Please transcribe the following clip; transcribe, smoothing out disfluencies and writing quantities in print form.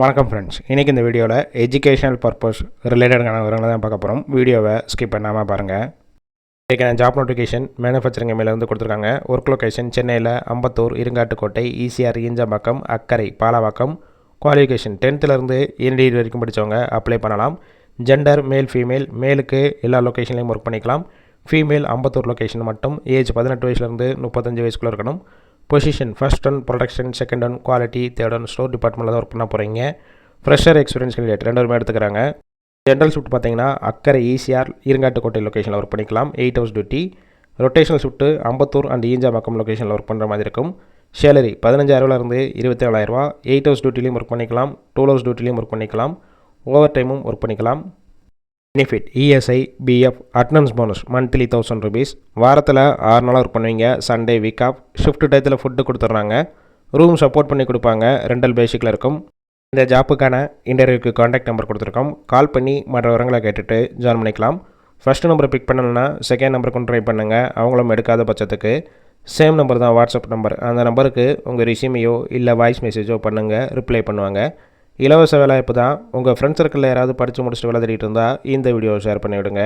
வணக்கம் ஃப்ரெண்ட்ஸ், இன்றைக்கி இந்த வீடியோவில் எஜுகேஷனல் பர்பஸ் ரிலேட்டடான விவரங்களை தான் பார்க்க போகிறோம். வீடியோவை ஸ்கிப் பண்ணாமல் பாருங்கள். இன்றைக்கான ஜாப் நோட்டிஃபிகேஷன் மேனுஃபேக்சரிங் மேலேருந்து கொடுத்துருக்காங்க. ஒர்க் லொக்கேஷன் சென்னையில் அம்பத்தூர், இருங்காட்டுக்கோட்டை, ஈசிஆர், ஈஞ்சம்பாக்கம், அக்கரை, பாலவாக்கம். குவாலிஃபிகேஷன் 10th NDE வரைக்கும் படித்தவங்க அப்ளை பண்ணலாம். Gender male female. மேலுக்கு எல்லா லொக்கேஷன்லையும் ஒர்க் பண்ணிக்கலாம். ஃபீமேல் அம்பத்தூர் லொக்கேஷன் மட்டும். ஏஜ் 18 வயசுலேருந்து 35 வயசுக்குள்ளே இருக்கணும். Position first one production, second one quality, third one store டிபார்ட்மெண்ட்டில் தான் ஒர்க் பண்ண போகிறீங்க. ஃப்ரெஷர் எக்ஸ்பீரியன்ஸ் கேண்டிடேட் 2 எடுத்துக்கிறாங்க. ஜென்ரல் ஷிஃப்ட் பார்த்தீங்கன்னா அக்கரை, ஈசிஆர், இருங்காட்டுக்கோட்டை லொக்கேஷனில் ஒர்க் பண்ணிக்கலாம். 8 hours duty. Rotational shift Ambattur and Injambakkam லொக்கேஷனில் ஒர்க் பண்ணுற மாதிரி இருக்கும். சேலரி 15,000 27,000. 8 hours டியூட்டிலையும் ஒர்க் பண்ணிக்கலாம். 2 hours டியூட்டிலையும் ஒர்க் பண்ணிக்கலாம். ஓவர் டைமும் ஒர்க் பண்ணிக்கலாம். Benefit ESI, PF, attendance bonus monthly 1000 rupees. வாரத்தில் 6 நாளாக ஒர்க் பண்ணுவீங்க. Sunday week off. ஷிஃப்ட் டயத்தில் ஃபுட்டு கொடுத்துட்றாங்க. ரூம் சப்போர்ட் பண்ணி கொடுப்பாங்க. ரெண்டல் பேசிக்கில் இருக்கும். இந்த ஜாப்புக்கான இன்டர்வியூக்கு காண்டாக்ட் நம்பர் கொடுத்துருக்கோம். கால் பண்ணி மற்ற விவரங்களை கேட்டுட்டு ஜாயின் பண்ணிக்கலாம். ஃபஸ்ட்டு நம்பரை பிக் பண்ணலைன்னா செகண்ட் நம்பருக்கும் ட்ரை பண்ணுங்கள். அவங்களும் எடுக்காத பட்சத்துக்கு சேம் நம்பர் தான் வாட்ஸ்அப் நம்பர். அந்த நம்பருக்கு உங்கள் ரெஸ்யூமையோ இல்லை வாய்ஸ் மெசேஜோ பண்ணுங்கள், ரிப்ளை பண்ணுவாங்க. இலவச வேலைவாய்ப்பு தான். உங்கள் ஃப்ரெண்ட்ஸ் சர்க்கிளில் யாராவது படித்து முடிச்சுட்டு வேலை தேடிட்டு இருந்தால் இந்த வீடியோவை ஷேர் பண்ணிவிடுங்க.